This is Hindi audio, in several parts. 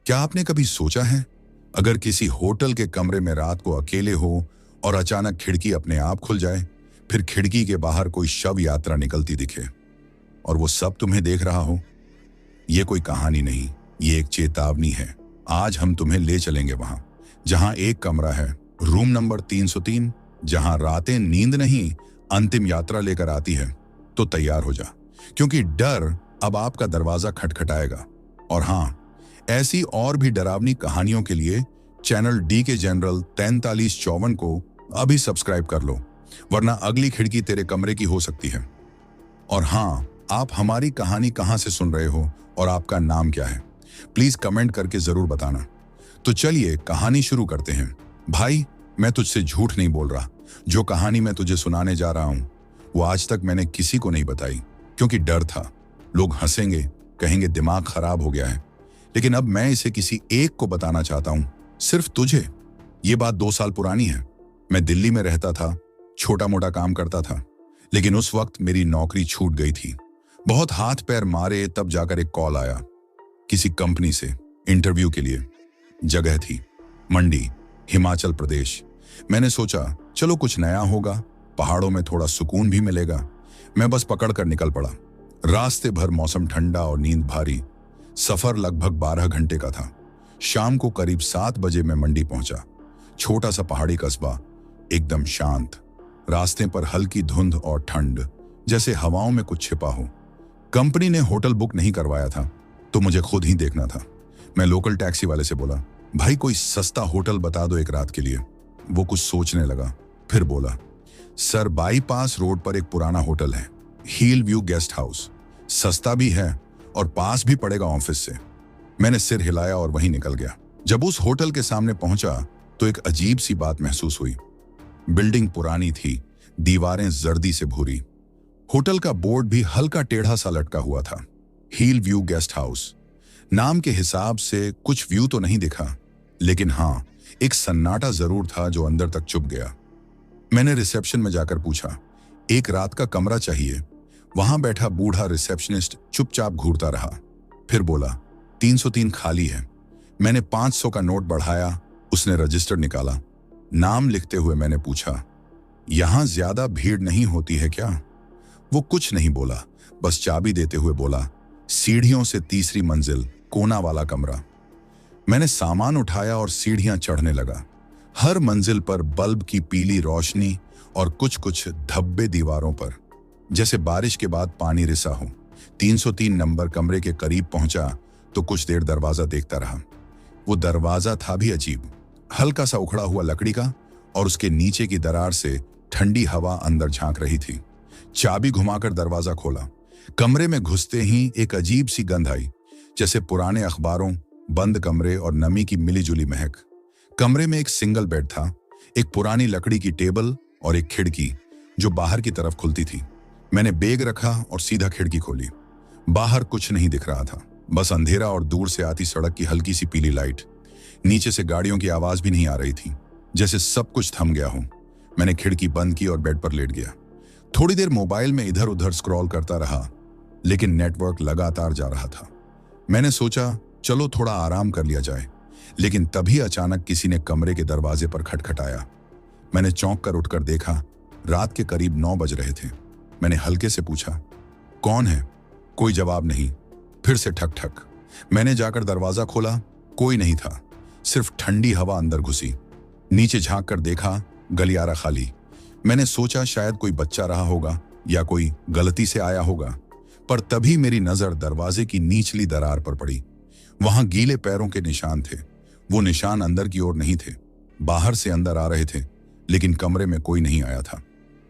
क्या आपने कभी सोचा है, अगर किसी होटल के कमरे में रात को अकेले हो और अचानक खिड़की अपने आप खुल जाए, फिर खिड़की के बाहर कोई शव यात्रा निकलती दिखे और वो सब तुम्हें देख रहा हो? ये कोई कहानी नहीं, ये एक चेतावनी है। आज हम तुम्हें ले चलेंगे वहां जहां एक कमरा है, रूम नंबर 303, जहां रातें नींद नहीं, अंतिम यात्रा लेकर आती है। तो तैयार हो जा, क्योंकि डर अब आपका दरवाजा खटखटाएगा। और हाँ, ऐसी और भी डरावनी कहानियों के लिए चैनल डी के जनरल 4354 को अभी सब्सक्राइब कर लो, वरना अगली खिड़की तेरे कमरे की हो सकती है। और हाँ, आप हमारी कहानी कहां से सुन रहे हो और आपका नाम क्या है, प्लीज कमेंट करके जरूर बताना। तो चलिए कहानी शुरू करते हैं। भाई, मैं तुझसे झूठ नहीं बोल रहा। जो कहानी मैं तुझे सुनाने जा रहा हूं वो आज तक मैंने किसी को नहीं बताई, क्योंकि डर था। लोग हंसेंगे, कहेंगे दिमाग खराब हो गया है। लेकिन अब मैं इसे किसी एक को बताना चाहता हूं, सिर्फ तुझे। ये बात 2 साल पुरानी है। मैं दिल्ली में रहता था, छोटा मोटा काम करता था, लेकिन उस वक्त मेरी नौकरी छूट गई थी। बहुत हाथ पैर मारे तब जाकर एक कॉल आया किसी कंपनी से, इंटरव्यू के लिए। जगह थी मंडी, हिमाचल प्रदेश। मैंने सोचा चलो कुछ नया होगा, पहाड़ों में थोड़ा सुकून भी मिलेगा। मैं बस पकड़ कर निकल पड़ा। रास्ते भर मौसम ठंडा और नींद भारी। सफर लगभग 12 घंटे का था। शाम को करीब 7 बजे मैं मंडी पहुंचा। छोटा सा पहाड़ी कस्बा, एकदम शांत। रास्ते पर हल्की धुंध और ठंड, जैसे हवाओं में कुछ छिपा हो। कंपनी ने होटल बुक नहीं करवाया था, तो मुझे खुद ही देखना था। मैं लोकल टैक्सी वाले से बोला, भाई कोई सस्ता होटल बता दो एक रात के लिए। वो कुछ सोचने लगा, फिर बोला, सर बाईपास रोड पर एक पुराना होटल है, हील व्यू गेस्ट हाउस। सस्ता भी है और पास भी पड़ेगा ऑफिस से। मैंने सिर हिलाया और वहीं निकल गया। जब उस होटल के सामने पहुंचा तो एक अजीब सी बात महसूस हुई। बिल्डिंग पुरानी थी, दीवारें जर्दी से भूरी। होटल का बोर्ड भी हल्का टेढ़ा सा लटका हुआ था, हील व्यू गेस्ट हाउस। नाम के हिसाब से कुछ व्यू तो नहीं दिखा, लेकिन हाँ, एक सन्नाटा जरूर था जो अंदर तक चुभ गया। मैंने रिसेप्शन में जाकर पूछा, एक रात का कमरा चाहिए। वहां बैठा बूढ़ा रिसेप्शनिस्ट चुपचाप घूरता रहा, फिर बोला, 303 खाली है। मैंने 500 का नोट बढ़ाया। उसने रजिस्टर निकाला। नाम लिखते हुए मैंने पूछा, यहां ज्यादा भीड़ नहीं होती है क्या? वो कुछ नहीं बोला, बस चाबी देते हुए बोला, सीढ़ियों से 3री मंजिल, कोना वाला कमरा। मैंने सामान उठाया और सीढ़ियां चढ़ने लगा। हर मंजिल पर बल्ब की पीली रोशनी और कुछ कुछ धब्बे दीवारों पर, जैसे बारिश के बाद पानी रिसा हो। 303 नंबर कमरे के करीब पहुंचा तो कुछ देर दरवाजा देखता रहा। वो दरवाजा था भी अजीब, हल्का सा उखड़ा हुआ लकड़ी का, और उसके नीचे की दरार से ठंडी हवा अंदर झांक रही थी। चाबी घुमाकर दरवाजा खोला। कमरे में घुसते ही एक अजीब सी गंध आई, जैसे पुराने अखबारों, बंद कमरे और नमी की मिलीजुली महक। कमरे में एक सिंगल बेड था, एक पुरानी लकड़ी की टेबल और एक खिड़की जो बाहर की तरफ खुलती थी। मैंने बैग रखा और सीधा खिड़की खोली। बाहर कुछ नहीं दिख रहा था, बस अंधेरा और दूर से आती सड़क की हल्की सी पीली लाइट। नीचे से गाड़ियों की आवाज भी नहीं आ रही थी, जैसे सब कुछ थम गया हो। मैंने खिड़की बंद की और बेड पर लेट गया। थोड़ी देर मोबाइल में इधर उधर स्क्रॉल करता रहा, लेकिन नेटवर्क लगातार जा रहा था। मैंने सोचा चलो थोड़ा आराम कर लिया जाए, लेकिन तभी अचानक किसी ने कमरे के दरवाजे पर खटखटाया। मैंने चौंक कर उठकर देखा, रात के करीब 9 बज रहे थे। मैंने हल्के से पूछा, कौन है? कोई जवाब नहीं। फिर से ठक ठक। मैंने जाकर दरवाजा खोला, कोई नहीं था, सिर्फ ठंडी हवा अंदर घुसी। नीचे झांक कर देखा, गलियारा खाली। मैंने सोचा शायद कोई बच्चा रहा होगा या कोई गलती से आया होगा, पर तभी मेरी नजर दरवाजे की निचली दरार पर पड़ी। वहां गीले पैरों के निशान थे। वो निशान अंदर की ओर नहीं थे, बाहर से अंदर आ रहे थे, लेकिन कमरे में कोई नहीं आया था।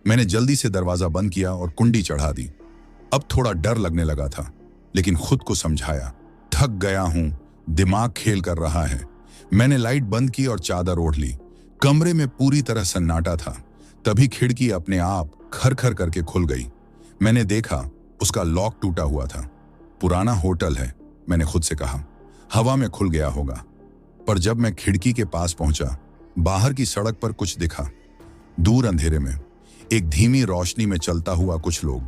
मैंने जल्दी से दरवाजा बंद किया और कुंडी चढ़ा दी। अब थोड़ा डर लगने लगा था, लेकिन खुद को समझाया, थक गया हूं, दिमाग खेल कर रहा है। मैंने लाइट बंद की और चादर ओढ़ ली। कमरे में पूरी तरह सन्नाटा था। तभी खिड़की अपने आप खर-खर करके खुल गई। मैंने देखा, उसका लॉक टूटा हुआ था। पुराना होटल है, मैंने खुद से कहा, हवा में खुल गया होगा। पर जब मैं खिड़की के पास पहुंचा, बाहर की सड़क पर कुछ दिखा। दूर अंधेरे में एक धीमी रोशनी में चलता हुआ कुछ लोग।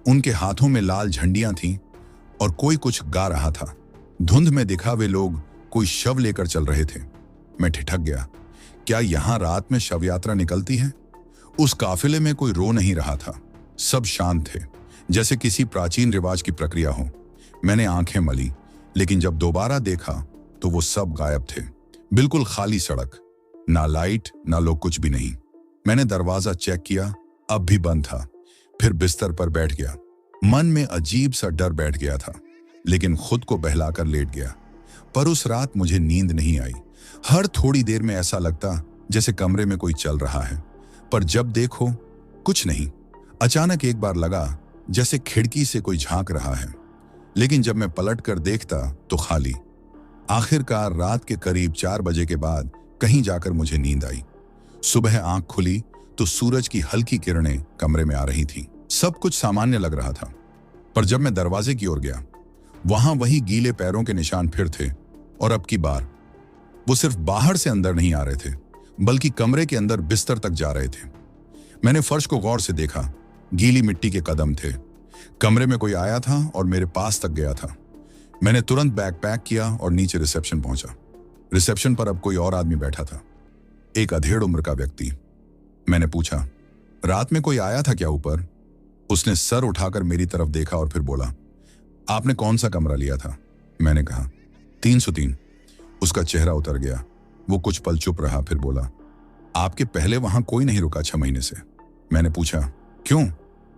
उनके हाथों में लाल झंडियां थीं और कोई कुछ गा रहा था। धुंध में दिखा वे लोग कोई शव लेकर चल रहे थे। मैं ठिठक गया। क्या यहां रात में शव यात्रा निकलती है? उस काफिले में कोई रो नहीं रहा था। सब शांत थे, जैसे किसी प्राचीन रिवाज की प्रक्रिया हो। मैंने आंखें मली, लेकिन जब दोबारा देखा तो वो सब गायब थे। बिल्कुल खाली सड़क, ना लाइट ना लोग, कुछ भी नहीं। मैंने दरवाजा चेक किया, अब भी बंद था। फिर बिस्तर पर बैठ गया। मन में अजीब सा डर बैठ गया था, लेकिन खुद को बहलाकर लेट गया। पर उस रात मुझे नींद नहीं आई। हर थोड़ी देर में ऐसा लगता जैसे कमरे में कोई चल रहा है, पर जब देखो कुछ नहीं। अचानक एक बार लगा जैसे खिड़की से कोई झांक रहा है, लेकिन जब मैं पलट कर देखता तो खाली। आखिरकार रात के करीब 4 बजे के बाद कहीं जाकर मुझे नींद आई। सुबह आंख खुली तो सूरज की हल्की किरणें कमरे में आ रही थी। सब कुछ सामान्य लग रहा था, पर जब मैं दरवाजे की ओर गया, वहां वही गीले पैरों के निशान फिर थे। और अब की बार वो सिर्फ बाहर से अंदर नहीं आ रहे थे, बल्कि कमरे के अंदर बिस्तर तक जा रहे थे। मैंने फर्श को गौर से देखा। गीली मिट्टी के कदम थे। कमरे में कोई आया था और मेरे पास तक गया था। मैंने तुरंत बैग पैक किया और नीचे रिसेप्शन पहुंचा। रिसेप्शन पर अब कोई और आदमी बैठा था, एक अधेड़ उम्र का व्यक्ति। मैंने पूछा, रात में कोई आया था क्या ऊपर? उसने सर उठाकर मेरी तरफ देखा और फिर बोला, आपने कौन सा कमरा लिया था? मैंने कहा, 303। उसका चेहरा उतर गया। वो कुछ पल चुप रहा, फिर बोला, आपके पहले वहां कोई नहीं रुका 6 महीने से? मैंने पूछा, क्यों?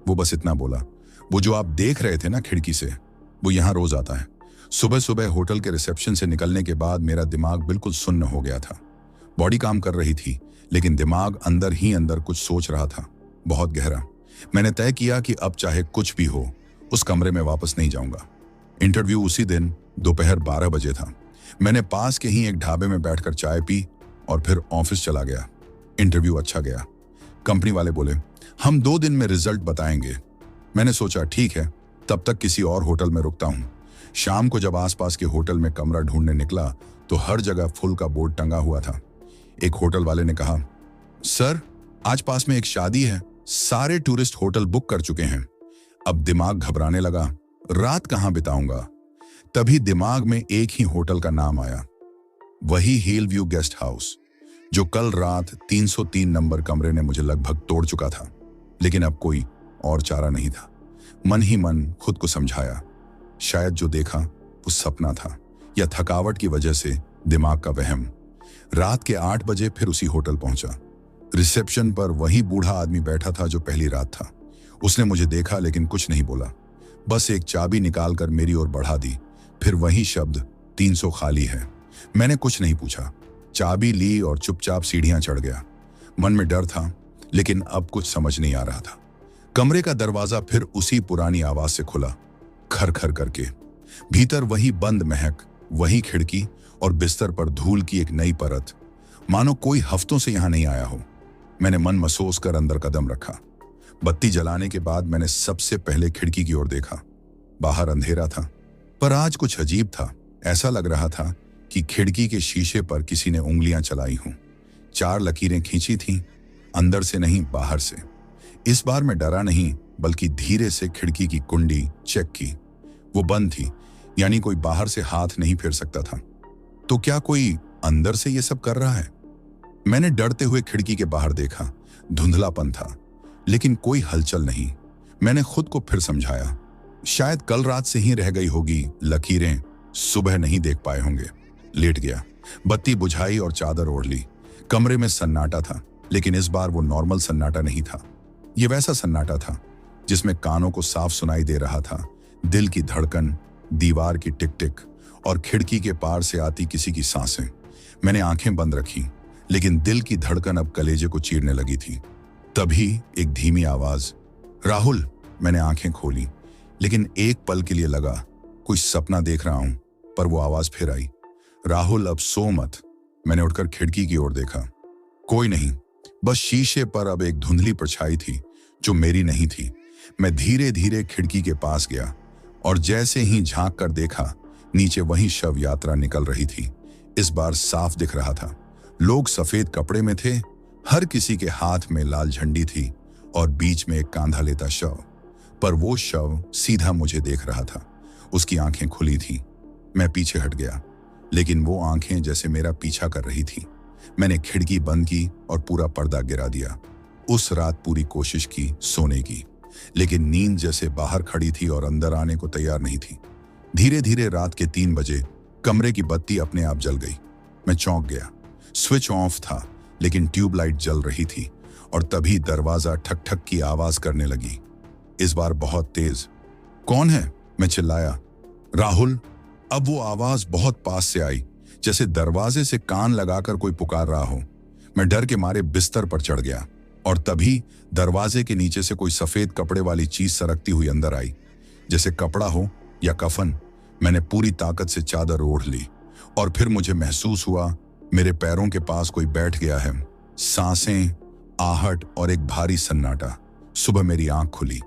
वो बस इतना बोला, वो जो आप देख रहे थे ना खिड़की से, वो यहां रोज आता है। सुबह सुबह होटल के रिसेप्शन से निकलने के बाद मेरा दिमाग बिल्कुल सुन्न हो गया था। बॉडी काम कर रही थी, लेकिन दिमाग अंदर ही अंदर कुछ सोच रहा था, बहुत गहरा। मैंने तय किया कि अब चाहे कुछ भी हो, उस कमरे में वापस नहीं जाऊंगा। इंटरव्यू उसी दिन दोपहर 12 बजे था। मैंने पास के ही एक ढाबे में बैठकर चाय पी और फिर ऑफिस चला गया। इंटरव्यू अच्छा गया। कंपनी वाले बोले, हम 2 दिन में रिजल्ट बताएंगे। मैंने सोचा ठीक है, तब तक किसी और होटल में रुकता हूं। शाम को जब आसपास के होटल में कमरा ढूंढने निकला तो हर जगह फुल का बोर्ड टंगा हुआ था। एक होटल वाले ने कहा, सर आज पास में एक शादी है, सारे टूरिस्ट होटल बुक कर चुके हैं। अब दिमाग घबराने लगा, रात कहां बिताऊंगा? तभी दिमाग में एक ही होटल का नाम आया, वही हिल व्यू गेस्ट हाउस, जो कल रात 303 नंबर कमरे ने मुझे लगभग तोड़ चुका था। लेकिन अब कोई और चारा नहीं था। मन ही मन खुद को समझाया, शायद जो देखा वो सपना था, या थकावट की वजह से दिमाग का वहम। रात के 8 बजे फिर उसी होटल पहुंचा। रिसेप्शन पर वही बूढ़ा आदमी बैठा था जो पहली रात था। उसने मुझे देखा लेकिन कुछ नहीं बोला, बस एक चाबी निकालकर मेरी ओर बढ़ा दी। फिर वही शब्द, 300 खाली है। मैंने कुछ नहीं पूछा, चाबी ली और चुपचाप सीढ़ियां चढ़ गया। मन में डर था, लेकिन अब कुछ समझ नहीं आ रहा था। कमरे का दरवाजा फिर उसी पुरानी आवाज से खुला, खर खर करके। भीतर वही बंद महक, वही खिड़की और बिस्तर पर धूल की एक नई परत, मानो कोई हफ्तों से यहां नहीं आया हो। मैंने मन महसूस कर अंदर कदम रखा। बत्ती जलाने के बाद मैंने सबसे पहले खिड़की की ओर देखा। बाहर अंधेरा था, पर आज कुछ अजीब था। ऐसा लग रहा था कि खिड़की के शीशे पर किसी ने उंगलियां चलाई हों। 4 लकीरें खींची थीं, अंदर से नहीं बाहर से। इस बार मैं डरा नहीं, बल्कि धीरे से खिड़की की कुंडी चेक की। वो बंद थी, यानी कोई बाहर से हाथ नहीं फेर सकता था। तो क्या कोई अंदर से ये सब कर रहा है? मैंने डरते हुए खिड़की के बाहर देखा। धुंधलापन था, लेकिन कोई हलचल नहीं। मैंने खुद को फिर समझाया, शायद कल रात से ही रह गई होगी लकीरें, सुबह नहीं देख पाए होंगे। लेट गया, बत्ती बुझाई और चादर ओढ़ ली। कमरे में सन्नाटा था, लेकिन इस बार वो नॉर्मल सन्नाटा नहीं था। ये वैसा सन्नाटा था जिसमें कानों को साफ सुनाई दे रहा था दिल की धड़कन, दीवार की टिक टिक और खिड़की के पार से आती किसी की सांसें। मैंने आंखें बंद रखी, लेकिन दिल की धड़कन अब कलेजे को चीरने लगी थी। तभी एक धीमी आवाज, राहुल। मैंने आंखें खोली, लेकिन एक पल के लिए लगा कोई सपना देख रहा हूं, पर वो आवाज फिर आई, राहुल अब सो मत। मैंने उठकर खिड़की की ओर देखा, कोई नहीं, बस शीशे पर अब एक धुंधली परछाई थी जो मेरी नहीं थी। मैं धीरे धीरे खिड़की के पास गया और जैसे ही झांक कर देखा, नीचे वही शव यात्रा निकल रही थी। इस बार साफ दिख रहा था, लोग सफेद कपड़े में थे, हर किसी के हाथ में लाल झंडी थी और बीच में एक कांधा लेता शव। पर वो शव सीधा मुझे देख रहा था। उसकी आंखें खुली थी। मैं पीछे हट गया। लेकिन वो आंखें जैसे मेरा पीछा कर रही थी। मैंने खिड़की बंद की और पूरा पर्दा गिरा दिया। उस रात पूरी कोशिश की सोने की, लेकिन नींद जैसे बाहर खड़ी थी और अंदर आने को तैयार नहीं थी। धीरे धीरे रात के 3 बजे कमरे की बत्ती अपने आप जल गई। मैं चौंक गया। स्विच ऑफ था, लेकिन ट्यूबलाइट जल रही थी और तभी दरवाजा ठक ठक की आवाज करने लगी, इस बार बहुत तेज। कौन है? मैं चिल्लाया। राहुल। अब वो आवाज बहुत पास से आई, जैसे दरवाजे से कान लगाकर कोई पुकार रहा हो। मैं डर के मारे बिस्तर पर चढ़ गया और तभी दरवाजे के नीचे से कोई सफेद कपड़े वाली चीज सरकती हुई अंदर आई, जैसे कपड़ा हो या कफन। मैंने पूरी ताकत से चादर ओढ़ ली और फिर मुझे महसूस हुआ मेरे पैरों के पास कोई बैठ गया है। सांसें, आहट और एक भारी सन्नाटा। सुबह मेरी आंख खुली।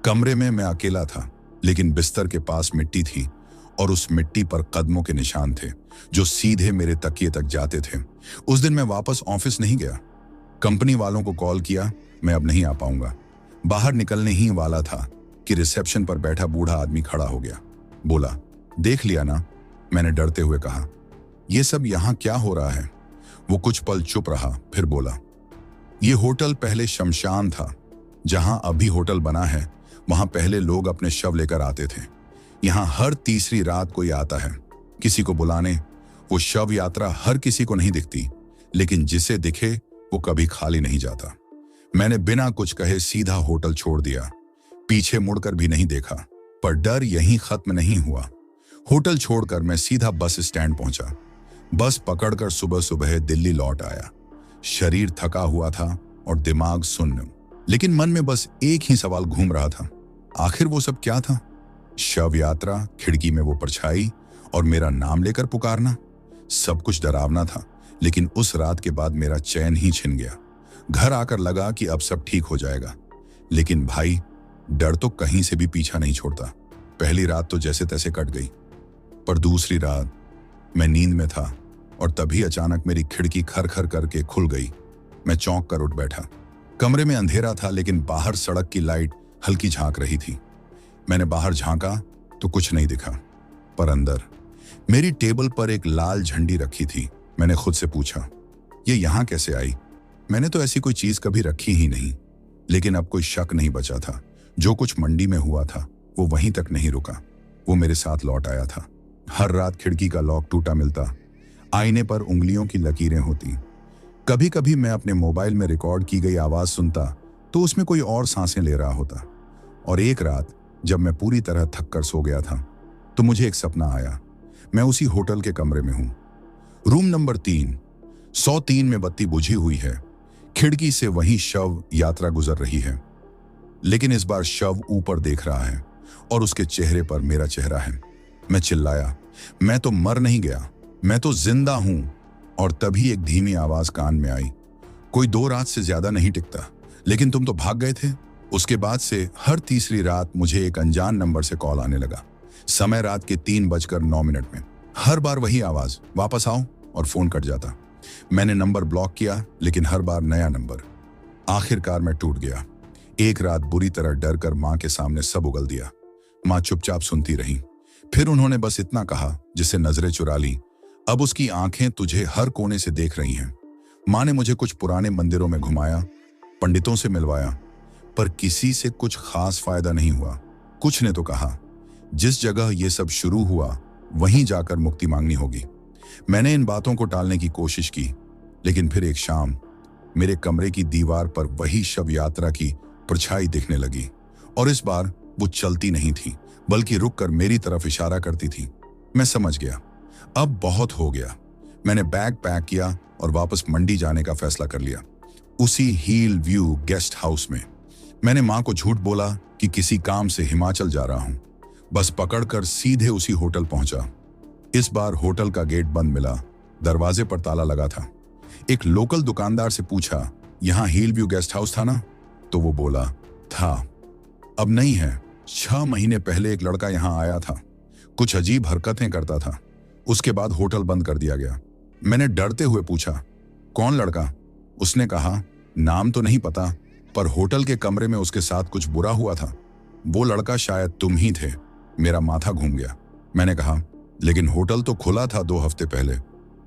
कमरे में मैं अकेला था, लेकिन बिस्तर के पास मिट्टी थी और उस मिट्टी पर कदमों के निशान थे जो सीधे मेरे तकिए तक जाते थे। उस दिन मैं वापस ऑफिस नहीं गया। कंपनी वालों को कॉल किया, मैं अब नहीं आ पाऊंगा। बाहर निकलने ही वाला था कि रिसेप्शन पर बैठा बूढ़ा आदमी खड़ा हो गया। बोला, देख लिया ना? मैंने डरते हुए कहा, यह सब यहां क्या हो रहा है? वो कुछ पल चुप रहा, फिर बोला, ये होटल पहले शमशान था। जहां अभी होटल बना है, वहां पहले लोग अपने शव लेकर आते थे। यहां हर तीसरी रात कोई आता है किसी को बुलाने। वो शव यात्रा हर किसी को नहीं दिखती, लेकिन जिसे दिखे वो कभी खाली नहीं जाता। मैंने बिना कुछ कहे सीधा होटल छोड़ दिया, पीछे मुड़कर भी नहीं देखा। पर डर यहीं खत्म नहीं हुआ। होटल छोड़कर मैं सीधा बस स्टैंड पहुंचा। बस पकड़कर सुबह सुबह दिल्ली लौट आया। शरीर थका हुआ था और दिमाग सुन्न, लेकिन मन में बस एक ही सवाल घूम रहा था, आखिर वो सब क्या था? शव यात्रा, खिड़की में वो परछाई और मेरा नाम लेकर पुकारना। सब कुछ डरावना था, लेकिन उस रात के बाद मेरा चैन ही छिन गया। घर आकर लगा कि अब सब ठीक हो जाएगा, लेकिन भाई, डर तो कहीं से भी पीछा नहीं छोड़ता। पहली रात तो जैसे तैसे कट गई, पर दूसरी रात मैं नींद में था और तभी अचानक मेरी खिड़की खर खर करके खुल गई। मैं चौंक कर उठ बैठा। कमरे में अंधेरा था, लेकिन बाहर सड़क की लाइट हल्की झांक रही थी। मैंने बाहर झांका तो कुछ नहीं दिखा, पर अंदर मेरी टेबल पर एक लाल झंडी रखी थी। मैंने खुद से पूछा, ये यहां कैसे आई? मैंने तो ऐसी कोई चीज कभी रखी ही नहीं। लेकिन अब कोई शक नहीं बचा था। जो कुछ मंडी में हुआ था वो वहीं तक नहीं रुका, वो मेरे साथ लौट आया था। हर रात खिड़की का लॉक टूटा मिलता, आईने पर उंगलियों की लकीरें होती। कभी कभी मैं अपने मोबाइल में रिकॉर्ड की गई आवाज सुनता तो उसमें कोई और सांसें ले रहा होता। और एक रात जब मैं पूरी तरह थक कर सो गया था तो मुझे एक सपना आया। मैं उसी होटल के कमरे में हूं, रूम नंबर 3, 103 में बत्ती बुझी हुई है। खिड़की से वही शव यात्रा गुजर रही है, लेकिन इस बार शव ऊपर देख रहा है और उसके चेहरे पर मेरा चेहरा है। मैं चिल्लाया, मैं तो मर नहीं गया, मैं तो जिंदा हूं। और तभी एक धीमी आवाज कान में आई, कोई 2 रात से ज्यादा नहीं टिकता, लेकिन तुम तो भाग गए थे। उसके बाद से हर तीसरी रात मुझे एक अनजान नंबर से कॉल आने लगा। समय रात के 3:09 में। हर बार वही आवाज, वापस आओ, और फोन कट जाता। मैंने नंबर ब्लॉक किया, लेकिन हर बार नया नंबर। आखिरकार मैं टूट गया। एक रात बुरी तरह डर कर मां के सामने सब उगल दिया। मां चुपचाप सुनती रही। फिर उन्होंने बस इतना कहा जिससे नजरें चुरा ली, अब उसकी आंखें तुझे हर कोने से देख रही हैं। मां ने मुझे कुछ पुराने मंदिरों में घुमाया, पंडितों से मिलवाया, पर किसी से कुछ खास फायदा नहीं हुआ। कुछ ने तो कहा, जिस जगह ये सब शुरू हुआ वहीं जाकर मुक्ति मांगनी होगी। मैंने इन बातों को टालने की कोशिश की, लेकिन फिर एक शाम मेरे कमरे की दीवार पर वही शव यात्रा की परछाई दिखने लगी। और इस बार वो चलती नहीं थी, बल्कि रुककर मेरी तरफ इशारा करती थी। मैं समझ गया, अब बहुत हो गया। मैंने बैग पैक किया और वापस मंडी जाने का फैसला कर लिया, उसी हिल व्यू गेस्ट हाउस में। मैंने मां को झूठ बोला कि किसी काम से हिमाचल जा रहा हूं। बस पकड़कर सीधे उसी होटल पहुंचा। इस बार होटल का गेट बंद मिला, दरवाजे पर ताला लगा था। एक लोकल दुकानदार से पूछा, यहां हिल व्यू गेस्ट हाउस था ना? तो वो बोला, था, अब नहीं है। 6 महीने पहले एक लड़का यहां आया था, कुछ अजीब हरकतें करता था। उसके बाद होटल बंद कर दिया गया। मैंने डरते हुए पूछा, कौन लड़का? उसने कहा, नाम तो नहीं पता, पर होटल के कमरे में उसके साथ कुछ बुरा हुआ था। वो लड़का शायद तुम ही थे। मेरा माथा घूम गया। मैंने कहा, लेकिन होटल तो खुला था 2 हफ्ते पहले।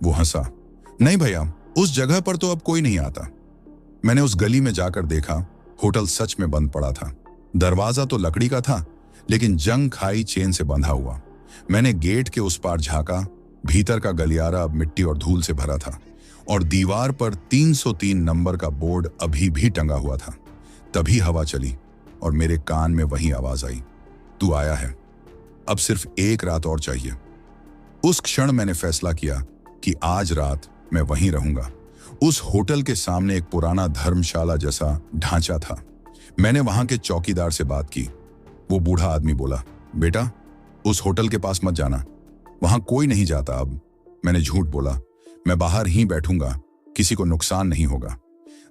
वो हंसा। नहीं भैया, उस जगह पर तो अब कोई नहीं आता। मैंने उस गली में जाकर देखा, होटल सच में बंद पड़ा था। दरवाजा तो लकड़ी का था, लेकिन जंग खाई चेन से बंधा हुआ। मैंने गेट के उस पार झांका, भीतर का गलियारा अब मिट्टी और धूल से भरा था और दीवार पर 303 नंबर का बोर्ड अभी भी टंगा हुआ था। तभी हवा चली और मेरे कान में वही आवाज आई, तू आया है, अब सिर्फ एक रात और चाहिए। उस क्षण मैंने फैसला किया कि आज रात मैं वहीं रहूंगा। उस होटल के सामने एक पुराना धर्मशाला जैसा ढांचा था। मैंने वहां के चौकीदार से बात की। वो बूढ़ा आदमी बोला, बेटा उस होटल के पास मत जाना, वहां कोई नहीं जाता अब। मैंने झूठ बोला, मैं बाहर ही बैठूंगा, किसी को नुकसान नहीं होगा।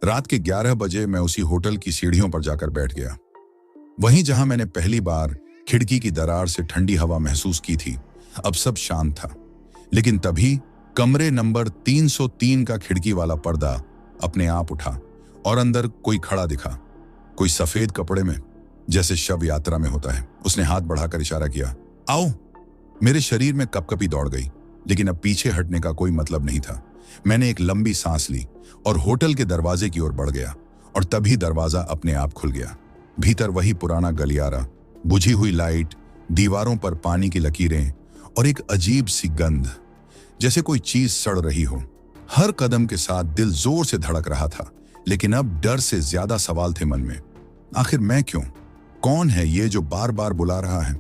रात के 11 बजे मैं उसी होटल की सीढ़ियों पर जाकर बैठ गया, वहीं जहां मैंने पहली बार खिड़की की दरार से ठंडी हवा महसूस की थी। अब सब शांत था, लेकिन तभी कमरे नंबर 303 का खिड़की वाला पर्दा अपने आप उठा और अंदर कोई खड़ा दिखा। कोई सफेद कपड़े में, जैसे शव यात्रा में होता है। उसने हाथ बढ़ाकर इशारा किया, आओ। मेरे शरीर में कपकपी दौड़ गई, लेकिन अब पीछे हटने का कोई मतलब नहीं था। मैंने एक लंबी सांस ली और होटल के दरवाजे की ओर बढ़ गया, और तभी दरवाजा अपने आप खुल गया। भीतर वही पुराना गलियारा, बुझी हुई लाइट, दीवारों पर पानी की लकीरें और एक अजीब सी गंध, जैसे कोई चीज सड़ रही हो। हर कदम के साथ दिल जोर से धड़क रहा था, लेकिन अब डर से ज्यादा सवाल थे मन में। आखिर मैं क्यों? कौन है ये जो बार बार बुला रहा है?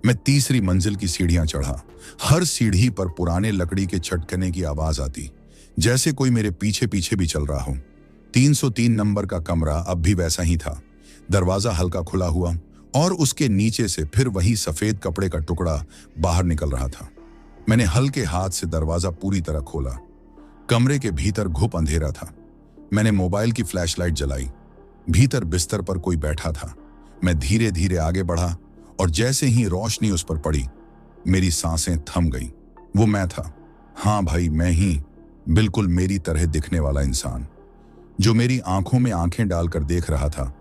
मैं तीसरी मंजिल की सीढ़ियां चढ़ा। हर सीढ़ी पर पुराने लकड़ी के छटकने की आवाज आती, जैसे कोई मेरे पीछे पीछे भी चल रहा हो। 303 नंबर का कमरा अब भी वैसा ही था। दरवाजा हल्का खुला हुआ और उसके नीचे से फिर वही सफेद कपड़े का टुकड़ा बाहर निकल रहा था। मैंने हल्के हाथ से दरवाजा पूरी तरह खोला। कमरे के भीतर घुप अंधेरा था। मैंने मोबाइल की फ्लैशलाइट जलाई। भीतर बिस्तर पर कोई बैठा था। मैं धीरे धीरे आगे बढ़ा और जैसे ही रोशनी उस पर पड़ी, मेरी सांसें थम गईं। वो मैं था। हाँ भाई, मैं ही, बिल्कुल मेरी तरह दिखने वाला इंसान, जो मेरी आंखों में आंखें डालकर देख रहा था।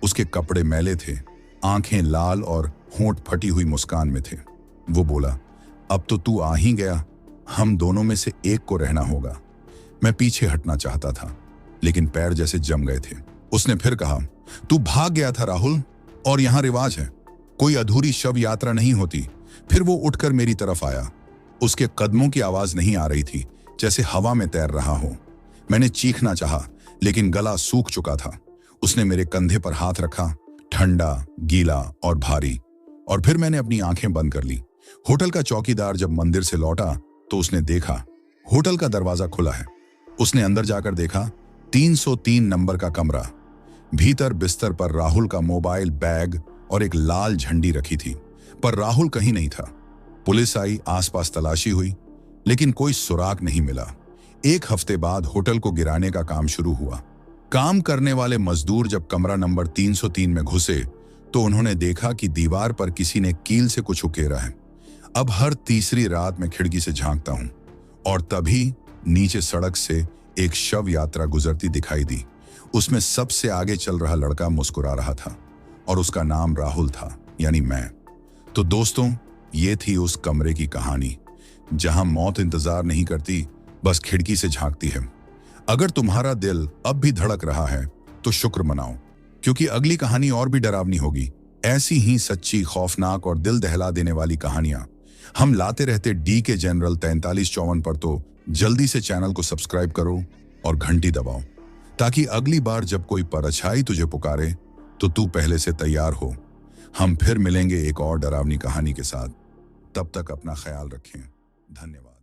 उसके कपड़े मैले थे, आंखें लाल और होंठ फटी हुई मुस्कान में थे। वो बोला, अब तो तू आ ही गया, हम दोनों में से एक को रहना होगा। मैं पीछे हटना चाहता था, लेकिन पैर जैसे जम गए थे। उसने फिर कहा, तू भाग गया था राहुल, और यहां रिवाज है, कोई अधूरी शव यात्रा नहीं होती। फिर वो उठकर मेरी तरफ आया। उसके कदमों की आवाज नहीं आ रही थी, जैसे हवा में तैर रहा हो। मैंने चीखना चाहा, लेकिन गला सूख चुका था। उसने मेरे कंधे पर हाथ रखा, ठंडा, गीला और भारी, और फिर मैंने अपनी आंखें बंद कर ली। होटल का चौकीदार जब मंदिर से लौटा तो उसने देखा होटल का दरवाजा खुला है। उसने अंदर जाकर देखा 303 नंबर का कमरा। भीतर बिस्तर पर राहुल का मोबाइल, बैग और एक लाल झंडी रखी थी, पर राहुल कहीं नहीं था। पुलिस आई, आसपास तलाशी हुई, लेकिन कोई सुराग नहीं मिला। 1 हफ्ते बाद होटल को गिराने का काम शुरू हुआ। काम करने वाले मजदूर जब कमरा नंबर 303 में घुसे तो उन्होंने देखा कि दीवार पर किसी ने कील से कुछ उकेरा है। अब हर तीसरी रात मैं खिड़की से झांकता हूं, और तभी नीचे सड़क से एक शव यात्रा गुजरती दिखाई दी। उसमें सबसे आगे चल रहा लड़का मुस्कुरा रहा था, और उसका नाम राहुल था, यानी मैं। तो दोस्तों, ये थी उस कमरे की कहानी, जहां मौत इंतजार नहीं करती, बस खिड़की से झांकती है। अगर तुम्हारा दिल अब भी धड़क रहा है तो शुक्र मनाओ, क्योंकि अगली कहानी और भी डरावनी होगी। ऐसी ही सच्ची, खौफनाक और दिल दहला देने वाली कहानियां हम लाते रहते DK जनरल 4354 पर। तो जल्दी से चैनल को सब्सक्राइब करो और घंटी दबाओ, ताकि अगली बार जब कोई परछाई तुझे पुकारे तो तू पहले से तैयार हो। हम फिर मिलेंगे एक और डरावनी कहानी के साथ। तब तक अपना ख्याल रखें। धन्यवाद।